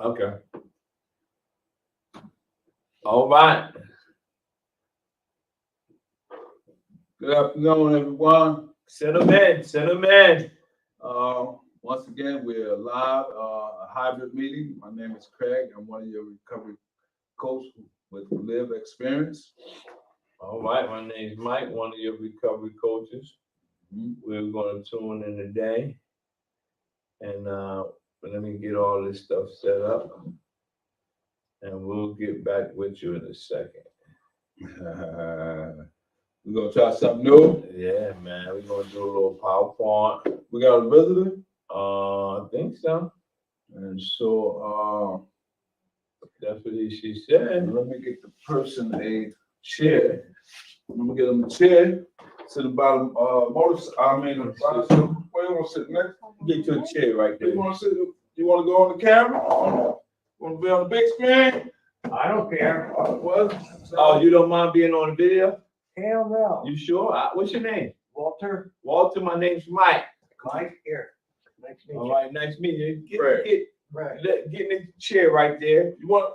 Okay. All right. Good afternoon, everyone. Send them in. Send them in. Once again, we're live, a hybrid meeting. My name is Craig. I'm one of your recovery coaches with Live Experience. All right. My name's Mike, one of your recovery coaches. We're going to tune in today. And let me get all this stuff set up. And we'll get back with you in a second. We're going to try something new. Yeah, man. We're going to do a little PowerPoint. We got a visitor. I think so. And so That's what she said. let me get the person a chair. Let me get him a chair. To the bottom, where you want to sit next? Get your chair right there. You want to sit? You want to go on the camera? Want to be on the big screen? I don't care. What? Oh, you don't mind being on the video? Hell no. You sure? What's your name? Walter, Walter, my name's Mike. Mike, here. Nice to meet All you. right, nice meeting you. Right. Right. Get in the chair right there. You want?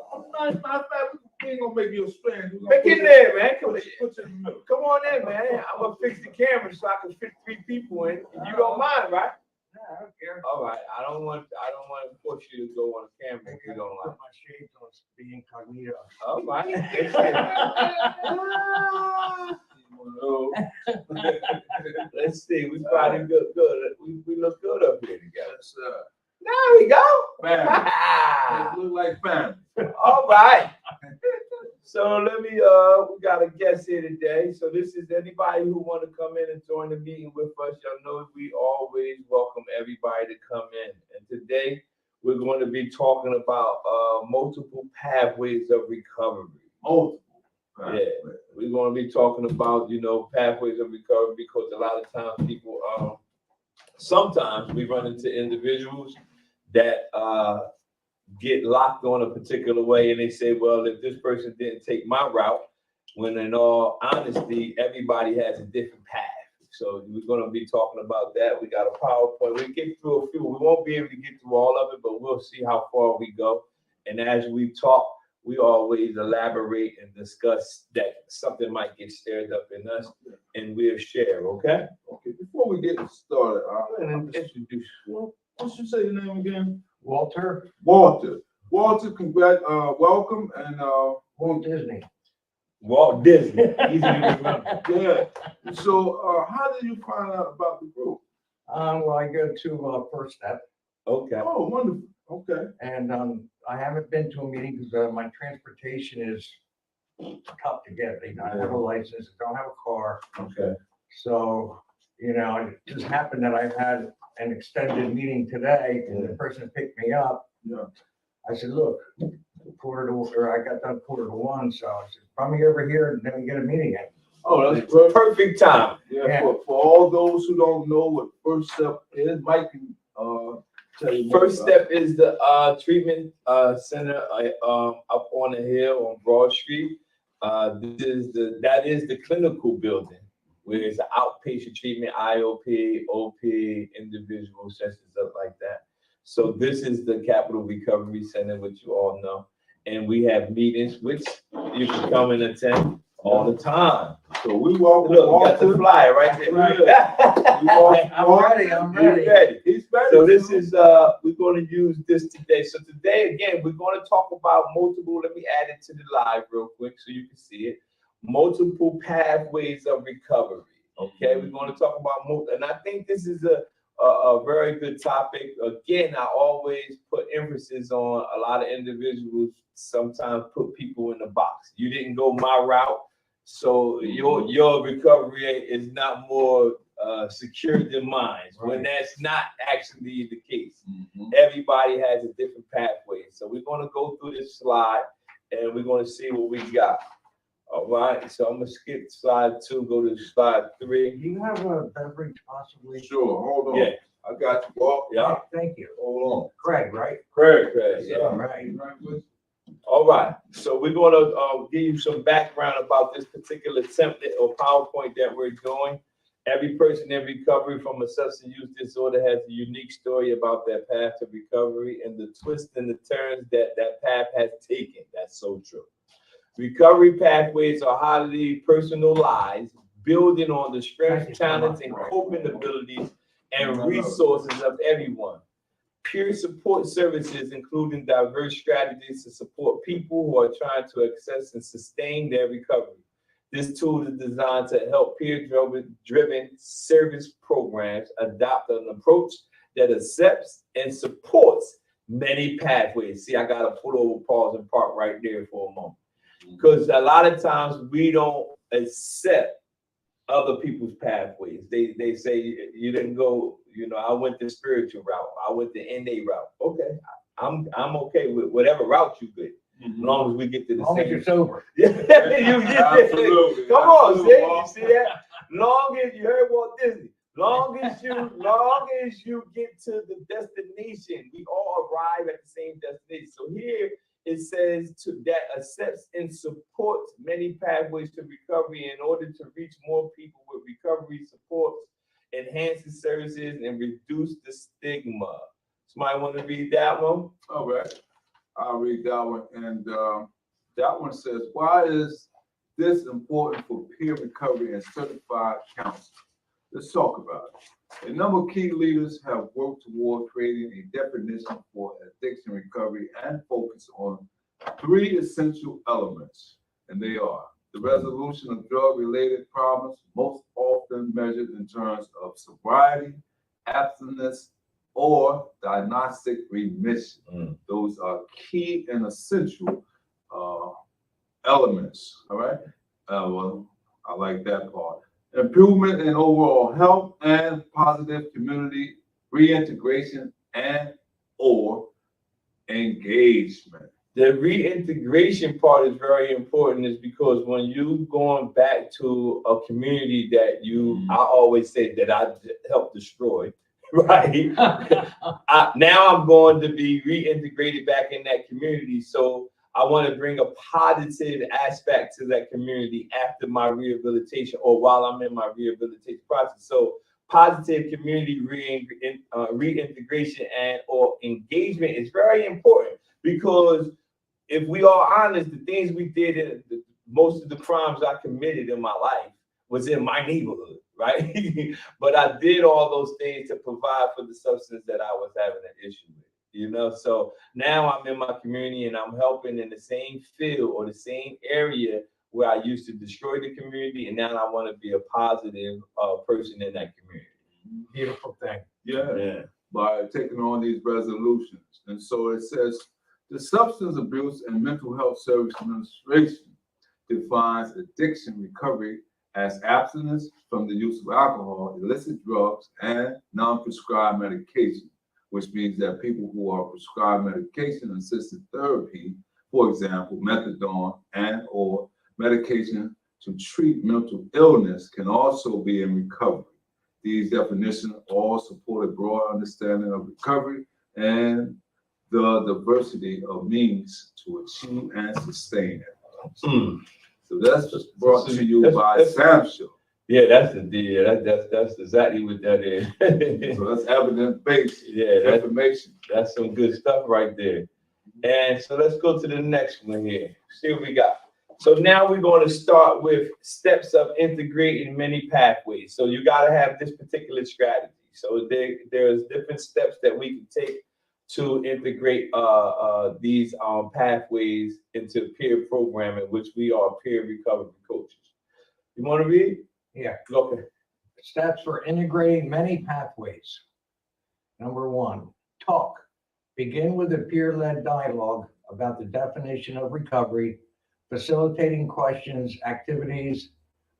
We ain't gonna make you a stand. Make it there, man. Come, Put you in the middle. come on in, man. I'm gonna fix the camera so I can fit 3 people in. You don't mind, right? No, I don't care. All right. I don't want to force you to go on the camera if you don't Put like. my shades on, be incognito. All right. Let's see. We probably look good. We look good up here together. Yes, There we go. family. Look like family. All right. So let me we got a guest here today. So this is anybody who want to come in and join the meeting with us. Y'all know we always welcome everybody to come in. And today we're going to be talking about multiple pathways of recovery. Multiple. Yeah. We're going to be talking about, pathways of recovery because a lot of times people sometimes we run into individuals that get locked on a particular way and they say, well, if this person didn't take my route, when in all honesty, everybody has a different path. So we're going to be talking about that. We got a PowerPoint. We get through a few. We won't be able to get through all of it, but we'll see how far we go. And as we talk, we always elaborate and discuss that something might get stirred up in us and we'll share, okay? Okay, before we get started, And introduce. what's you say your name again? Walter, Walter. Walter, welcome and Walt Disney. Walt Disney. Easy to remember. yeah. So how did you find out about the group? Well, I go to First Step, Okay. Oh, wonderful. Okay. and I haven't been to a meeting because my transportation is tough to get. I have a license, I don't have a car. Okay. So, it just happened that I had an extended meeting today, and the person that picked me up, Yeah. I said, look, I got done 1:45, so I said, come over here and then we get a meeting in. Oh, that's perfect. Perfect time. Yeah. Yeah. For all those who don't know what First Step is, Mike can tell you more First about Step is the treatment center up on the hill on Broad Street. That is the clinical building where it's an outpatient treatment, IOP, OP, individual sessions, stuff like that. So this is the Capital Recovery Center, which you all know. And we have meetings, which you can come and attend all the time. So we welcome Look, we got the Walter. flyer right there. We welcome I'm Walter. ready, I'm He's ready. ready. He's ready. So this is we're going to use this today. So today again, we're going to talk about multiple. Let me add it to the live real quick so you can see it. Multiple pathways of recovery. Okay, we're going to talk about and I think this is a very good topic. Again, I always put emphasis on a lot of individuals sometimes put people in the box. You didn't go my route, so your recovery is not more secure than mine. When that's not actually the case. Mhm. Everybody has a different pathway. So we're going to go through this slide and we're going to see what we got. All right, so I'm going to skip slide 2, go to slide 3. Do you have a beverage possibly? Sure, hold on. Yeah. I got you, Walter. Yeah. Thank you. Hold Craig, right? Craig, on. yeah. Right. Right with All right, so we're going to give you some background about this particular template or PowerPoint that we're doing. Every person in recovery from a substance use disorder has a unique story about their path to recovery and the twists and the turns that that path has taken. That's so true. Recovery pathways are highly personalized, building on the strengths, talents, and coping abilities and resources of everyone. Peer support services, including diverse strategies to support people who are trying to access and sustain their recovery. This tool is designed to help peer-driven service programs adopt an approach that accepts and supports many pathways. See, I got to put over pause and park right there for a moment. Because a lot of times we don't accept other people's pathways. They say you didn't go, I went the spiritual route. I went the NA route. Okay, I'm okay with whatever route you get, as long as we get to the As long as same. you're sober. You get Absolutely. Come on, Absolutely. see, you see that? Long as you heard Walt Disney, long as you get to the destination, we all arrive at the same destination. So here it says that accepts and supports many pathways to recovery in order to reach more people with recovery supports, enhances services, and reduce the stigma. Somebody want to read that one? All right, I'll read that one. And that one says, why is this important for peer recovery and certified counselors? Let's talk about it. A number of key leaders have worked toward creating a definition for addiction recovery and focus on 3 essential elements. And they are the resolution of drug-related problems, most often measured in terms of sobriety, abstinence, or diagnostic remission. Those are key and essential elements. All right. Well, I like that part. Improvement in overall health and positive community reintegration and or engagement. The reintegration part is very important, is because when you going back to a community that I always say that I helped destroy, right? Now I'm going to be reintegrated back in that community. So I want to bring a positive aspect to that community after my rehabilitation or while I'm in my rehabilitation process. So positive community reintegration and or engagement is very important, because if we are honest, the things we did, most of the crimes I committed in my life was in my neighborhood, right? But I did all those things to provide for the substance that I was having an issue with. So now I'm in my community and I'm helping in the same field or the same area where I used to destroy the community, and now I want to be a positive person in that community. Beautiful thing. Yeah. By taking on these resolutions. And so it says, the Substance Abuse and Mental Health Service Administration defines addiction recovery as abstinence from the use of alcohol, illicit drugs, and non-prescribed medication, which means that people who are prescribed medication-assisted therapy, for example, methadone and or medication to treat mental illness, can also be in recovery. These definitions all support a broad understanding of recovery and the diversity of means to achieve and sustain it. So that's brought to you by SAMHSA. Yeah, that's exactly what that is. So that's evidence-based information. That's some good stuff right there. And so let's go to the next one here. See what we got. So now we're going to start with steps of integrating many pathways. So you got to have this particular strategy. So there's different steps that we can take to integrate these pathways into peer programming, which we are peer recovery coaches. You want to read? Yeah. Okay. Steps for integrating many pathways. Number 1, talk. Begin with a peer-led dialogue about the definition of recovery, facilitating questions, activities.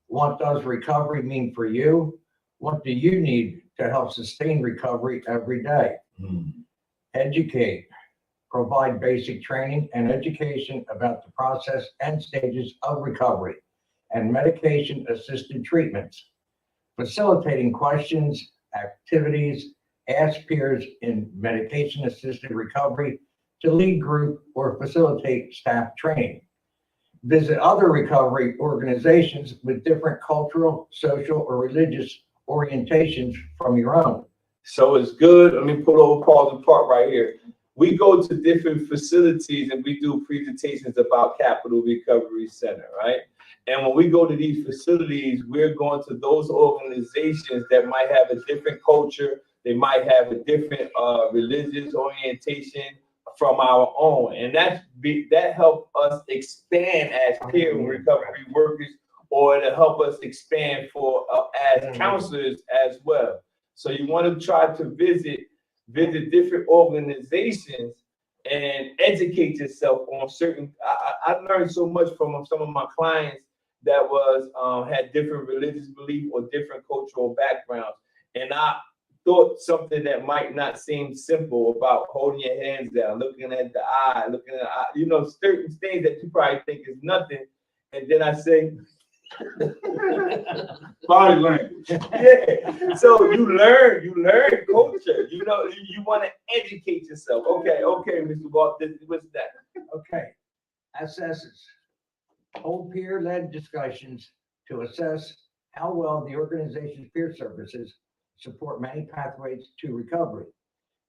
What does recovery mean for you? What do you need to help sustain recovery every day? Educate. Provide basic training and education about the process and stages of recovery and medication-assisted treatments. Facilitating questions, activities, ask peers in medication-assisted recovery to lead group or facilitate staff training. Visit other recovery organizations with different cultural, social, or religious orientations from your own. So it's good. Let me pull over, pause the part right here. We go to different facilities and we do presentations about Capital Recovery Center, right? And when we go to these facilities, we're going to those organizations that might have a different culture. They might have a different religious orientation from our own. And that help us expand as peer recovery workers, or to help us expand for as counselors as well. So you want to try to visit different organizations and educate yourself on certain. I learned so much from some of my clients that was had different religious belief or different cultural backgrounds, and I thought something that might not seem simple about holding your hands down, looking at the eye, certain things that you probably think is nothing, and then I say. Body language. Yeah. So you learn culture. You want to educate yourself. Okay, Mr. Walt, what's that? Okay, assesses. Hold peer-led discussions to assess how well the organization's peer services support many pathways to recovery.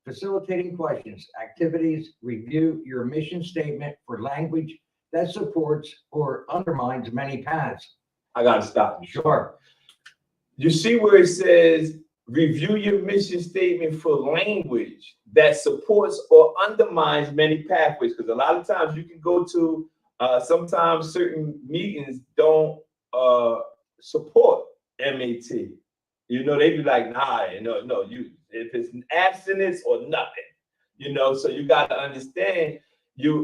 Facilitating questions, activities, review your mission statement for language that supports or undermines many paths. I gotta stop you. Sure. You see where it says review your mission statement for language that supports or undermines many pathways, because a lot of times you can go to sometimes certain meetings don't support MAT. They be like, nah, no, if it's abstinence or nothing, so you got to understand,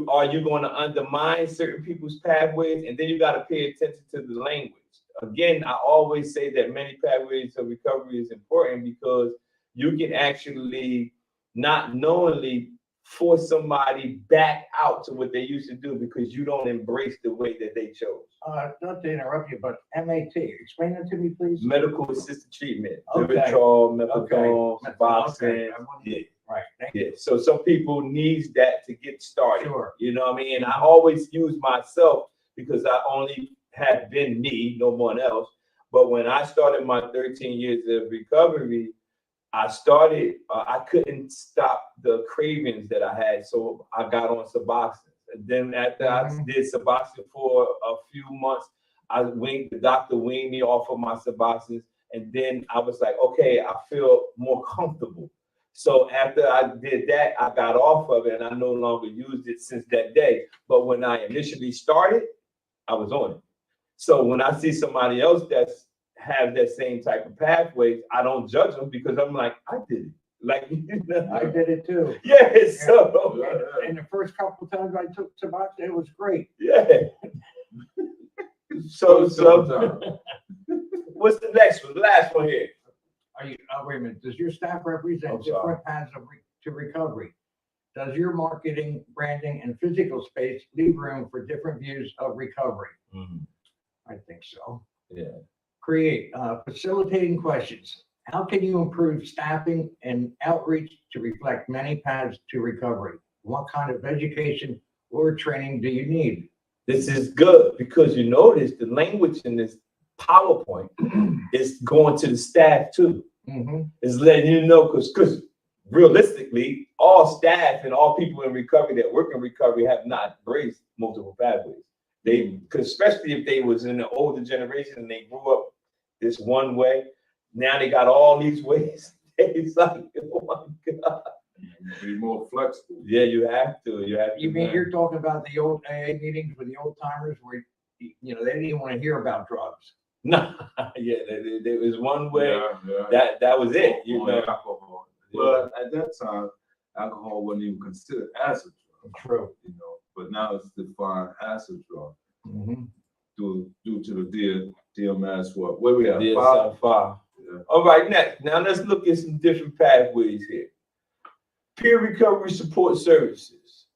are you going to undermine certain people's pathways? And then you got to pay attention to the language. Again, I always say that many pathways of recovery is important, because you can actually not knowingly force somebody back out to what they used to do because you don't embrace the way that they chose. Not to interrupt you, but MAT, explain that to me, please. Medical assisted treatment, Okay. Vivitrol, methadone, Okay. Suboxone. Okay. Right. Yeah. So some people need that to get started. Sure. You know what I mean? And I always use myself because I only have been me, no one else. But when I started my 13 years of recovery, I couldn't stop the cravings that I had. So I got on Suboxone. And then after I did Suboxone for a few months, the doctor weaned me off of my Suboxone. And then I was like, okay, I feel more comfortable. So after I did that, I got off of it and I no longer used it since that day. But when I initially started, I was on it. So when I see somebody else that's have that same type of pathways, I don't judge them because I'm like, I did it. Like, I did it too. Yeah, so And the first couple of times I took Suboxone, it was great. yeah. So what's the next one? The last one here. Wait a minute. Does your staff represent I'm sorry. different paths to recovery? Does your marketing, branding, and physical space leave room for different views of recovery? I think so. Yeah. Create facilitating questions. How can you improve staffing and outreach to reflect many paths to recovery? What kind of education or training do you need? This is good because you notice the language in this PowerPoint is going to the staff too. It's letting you know, because realistically, all staff and all people in recovery that work in recovery have not embraced multiple pathways. Because especially if they was in the older generation and they grew up this one way, now they got all these ways. It's like, oh my God. Be more flexible. Yeah, you have to. You mean you're talking about the old AA meetings with the old timers where they didn't even want to hear about drugs? No, yeah, there was one way. Yeah. That was it. Alcohol. Well, at that time, alcohol wasn't even considered as a drug. True. But now it's defined as a drug due to the DMS. Where we at? DSM-5. Yeah. All right, next. Now let's look at some different pathways here. Peer recovery support services,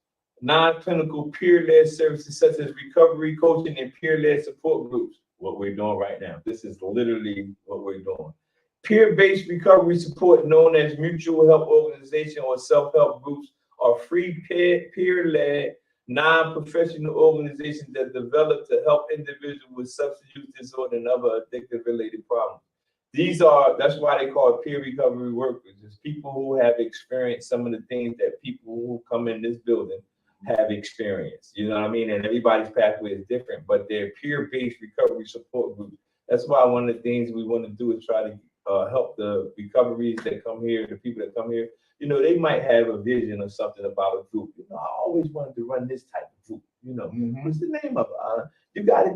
non-clinical peer-led services such as recovery coaching and peer-led support groups. What we're doing right now. This is literally what we're doing. Peer-based recovery support known as mutual help organization or self-help groups are free peer-led, non-professional organizations that develop to help individuals with substance use disorder and other addictive related problems. that's why they call it peer recovery workers. It's people who have experienced some of the things that people who come in this building have experienced. You know what I mean? And everybody's pathway is different, but they're peer-based recovery support groups. That's why one of the things we want to do is try to help the recoveries that come here, the people that come here. You know, they might have a vision or something about a group. You know, I always wanted to run this type of group. You know, what's the name of it? You got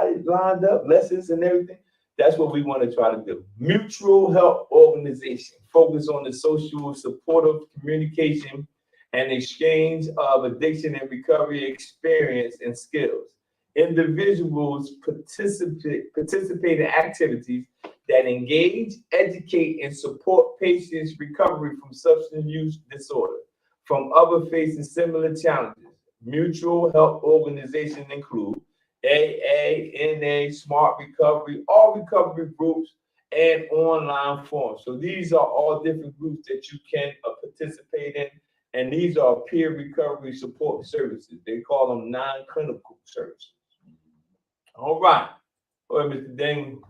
it lined up, lessons and everything. That's what we want to try to do. Mutual help organization, focus on the social supportive communication and exchange of addiction and recovery experience and skills. Individuals participate in activities that engage, educate, and support patients' recovery from substance use disorder, from other facing similar challenges. Mutual help organizations include AA, NA, Smart Recovery, all recovery groups, and online forums. So these are all different groups that you can participate in, and these are peer recovery support services. They call them non-clinical services. All right. All right, Mr. Damon.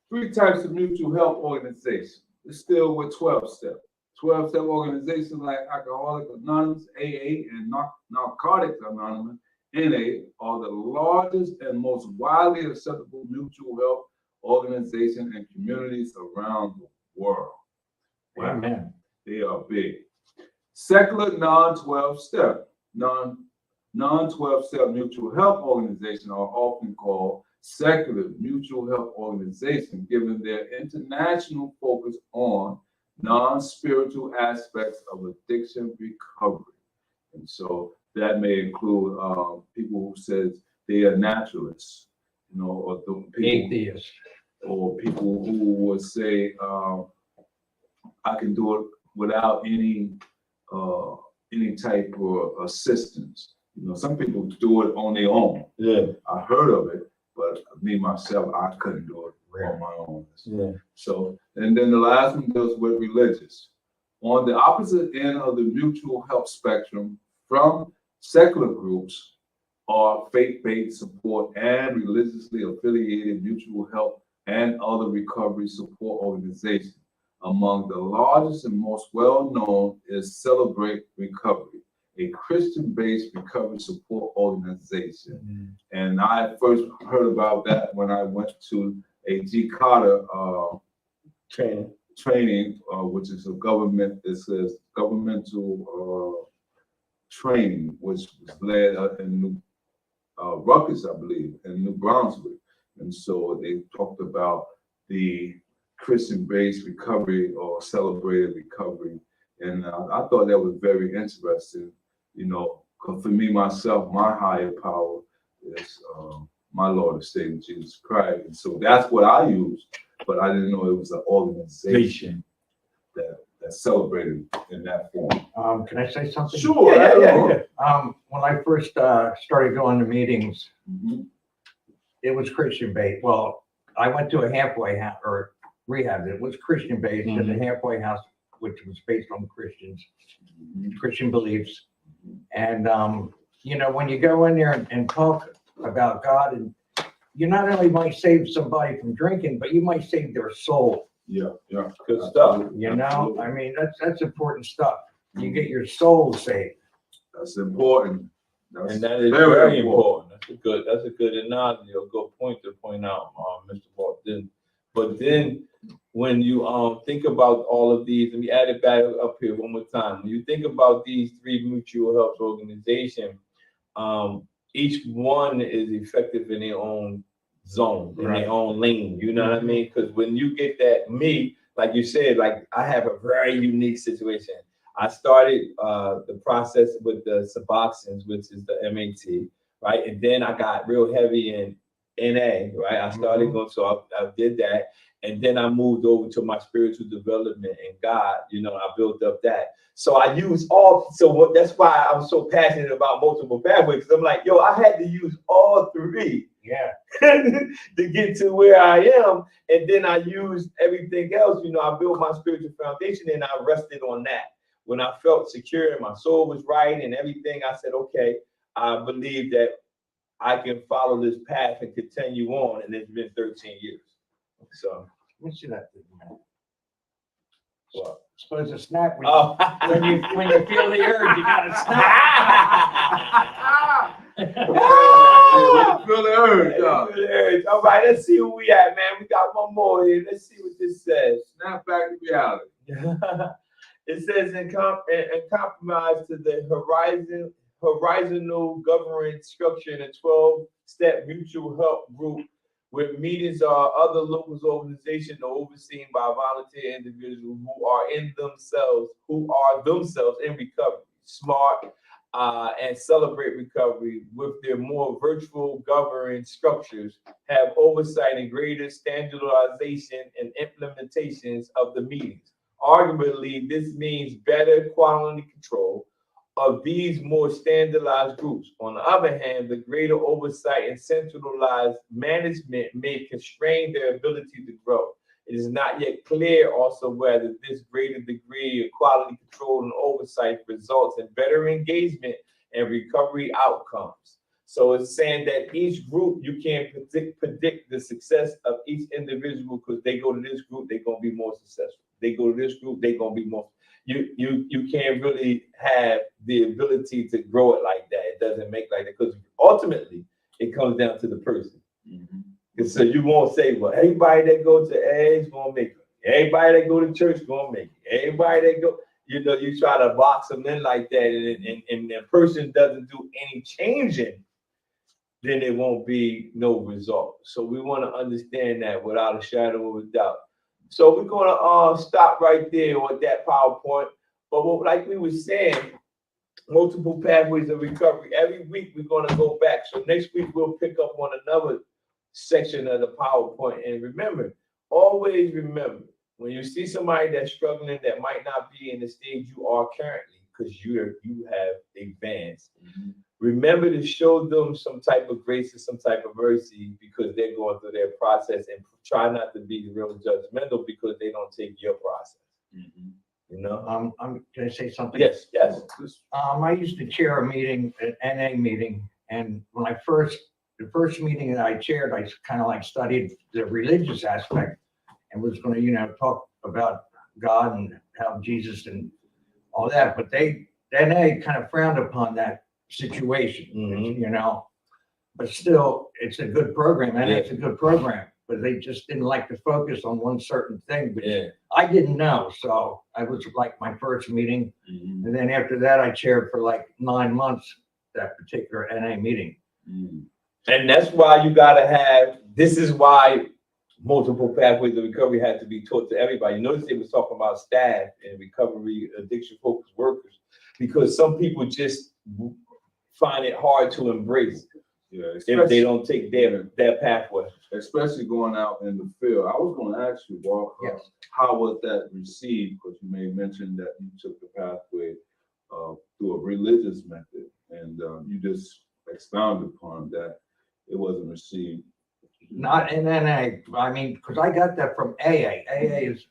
3 types of mutual help organizations. We're still with 12-step. 12-step organizations like Alcoholics Anonymous, AA, and Narcotics Anonymous, NA, are the largest and most widely acceptable mutual help organizations and communities around the world. Wow. Amen. They are big. Secular non-12-step. Non-12-step mutual help organizations are often called secular mutual help organizations, given their international focus on non-spiritual aspects of addiction recovery. And so that may include people who says they are naturalists, you know, or the people, Atheists. or people who would say, I can do it without any type of assistance. You know, some people do it on their own. Yeah. I heard of it, but me myself, I couldn't do it on my own. Yeah. So, and then the last one deals with religious. On the opposite end of the mutual help spectrum from secular groups are faith-based support and religiously affiliated mutual help and other recovery support organizations. Among the largest and most well-known is Celebrate Recovery, a Christian-based recovery support organization. And I first heard about that when I went to a G. Carter training, which is a governmental training, which was led in Rutgers, I believe, in New Brunswick. And so they talked about the Christian-based recovery or celebrated recovery. And I thought that was very interesting, you know, because for me, myself, my higher power is my Lord and Savior, Jesus Christ. And so that's what I used, but I didn't know it was an organization that celebrated in that form. Can I say something? Sure. When I first started going to meetings, Mhm. it was Christian based. Well, I went to a halfway house or rehab. It was Christian based, and the halfway house, which was based on Christians, Christian beliefs. And you know, when you go in there and talk about God, and you not only might save somebody from drinking, but you might save their soul. Yeah. Good stuff. You know, I mean, that's important stuff. You get your soul saved. That's important. That's And that is very important. That's a good analogy, a good point to point out, Mr. Walton. But then when you think about all of these, let me add it back up here one more time. When you think about these 3 mutual help organizations, each one is effective in their own zone, in their own lane. You know what I mean? Because when you get that, like you said, like I have a very unique situation. I started the process with the Suboxones, which is the MAT, right? And then I got real heavy in NA, right? I started going, so I did that. And then I moved over to my spiritual development and God, you know, I built up that. So I use that's why I'm so passionate about multiple pathways. Because I'm like, yo, I had to use all 3 to get to where I am. And then I used everything else, you know, I built my spiritual foundation and I rested on that. When I felt secure and my soul was right and everything, I said, okay, I believe that I can follow this path and continue on. And it's been 13 years. So Let me see that thing, man. What? Supposed to snap when, Oh. when you feel the urge, you gotta snap. Feel the urge, y'all. All right, let's see who we at, man. We got one more here. Let's see what this says. Snap back to reality. It says in compromise to the horizontal governance structure in a 12-step mutual help group where meetings are other local organizations are overseen by volunteer individuals who are themselves in recovery, smart, and celebrate recovery with their more virtual governance structures, have oversight and greater standardization and implementations of the meetings. Arguably, this means better quality control of these more standardized groups. On the other hand, the greater oversight and centralized management may constrain their ability to grow. It is not yet clear also whether this greater degree of quality control and oversight results in better engagement and recovery outcomes. So it's saying that each group, you can't predict the success of each individual because they go to this group, they're gonna be more successful. They go to this group, they're gonna be more. You can't really have the ability to grow it like that. It doesn't make like that because ultimately it comes down to the person. Mm-hmm. So you won't say, well, everybody that goes to AA is gonna make it. Everybody that go to church gonna make it. Everybody that go, you try to box them in like that, and the person doesn't do any changing, then there won't be no result. So we want to understand that without a shadow of a doubt. So we're gonna stop right there with that PowerPoint. But like we were saying, multiple pathways of recovery. Every week we're gonna go back. So next week we'll pick up on another section of the PowerPoint. And remember, always remember, when you see somebody that's struggling that might not be in the stage you are currently, because you have advanced. Mm-hmm. Remember to show them some type of grace and some type of mercy because they're going through their process, and try not to be real judgmental because they don't take your process. Mm-hmm. I'm gonna say something. Yes. I used to chair a meeting, an NA meeting, and when the first meeting that I chaired, I kind of like studied the religious aspect and was going to, talk about God and how Jesus and all that. But NA kind of frowned upon that situation, mm-hmm. But still, it's a good program, and it's a good program. But they just didn't like to focus on one certain thing. But I didn't know, so I was like my first meeting, mm-hmm. and then after that, I chaired for like 9 months that particular NA meeting. Mm-hmm. And that's why you gotta have. This is why multiple pathways of recovery had to be taught to everybody. You notice they was talking about staff and recovery addiction focused workers because some people just find it hard to embrace if they don't take their pathway. Especially going out in the field. I was going to ask you, Walker, how was that received? Because you may mention that you took the pathway through a religious method, and you just expounded upon that. It wasn't received. Not in NA. I mean, because I got that from AA. AA is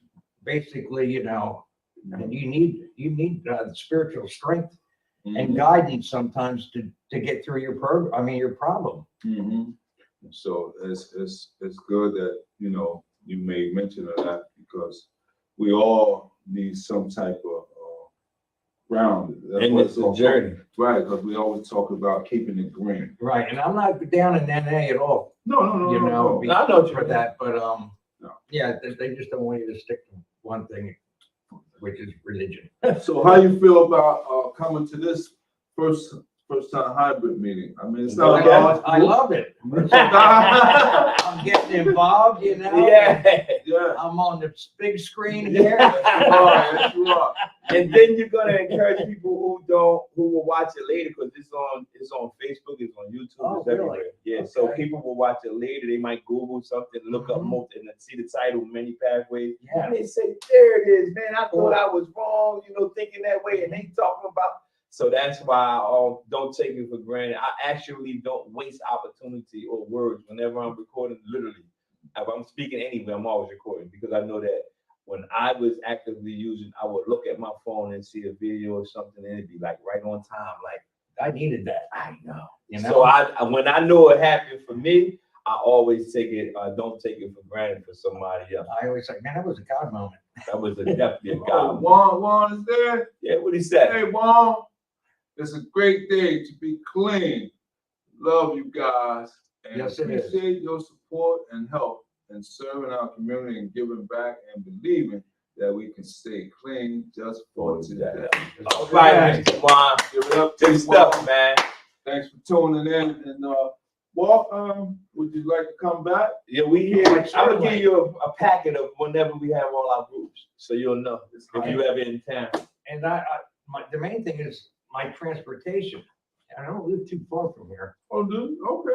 basically, and you need spiritual strength and guidance sometimes to get through your problem. Mm-hmm. So it's good that you made mention of that because we all need some type of ground. And it's a journey, right? Because we always talk about keeping it green, right? And I'm not down in NA at all. No. I know for that, but they just don't want you to stick to one thing, which is religion. So how you feel about coming to this first time hybrid meeting? I mean, it's not I love it. I'm getting involved, Yeah. I'm on the big screen here. Yes, you are. And then you're gonna encourage people who will watch it later because it's on Facebook, it's on YouTube, it's everywhere. Yeah, okay. So people will watch it later. They might Google something, look up and see the title, Many Pathways. Yeah. And they say, there it is, man. I thought I was wrong, thinking that way, and they talking about. So that's why I don't take it for granted. I actually don't waste opportunity or words whenever I'm recording. Literally, if I'm speaking anywhere, I'm always recording because I know that when I was actively using, I would look at my phone and see a video or something, and it'd be like right on time. Like I needed that. I know. So when I know it happened for me, I always take it, don't take it for granted for somebody else. I always say, man, that was a God moment. That was definitely a Oh, God. Juan is there? Yeah, what he said. Hey, Juan, it's a great day to be clean. Love you guys. And Yes, it is. appreciate your support and help in serving our community and giving back and believing that we can stay clean just for today. All right, Mr. Juan. Give it up to Good you, stuff, Juan. man. Thanks for tuning in. And Walt, would you like to come back? Yeah, we here. I'm gonna Certainly. give you a packet of whenever we have all our groups, so you'll know if you ever in town. And the main thing is my transportation. I don't live too far from here. Oh, dude, okay.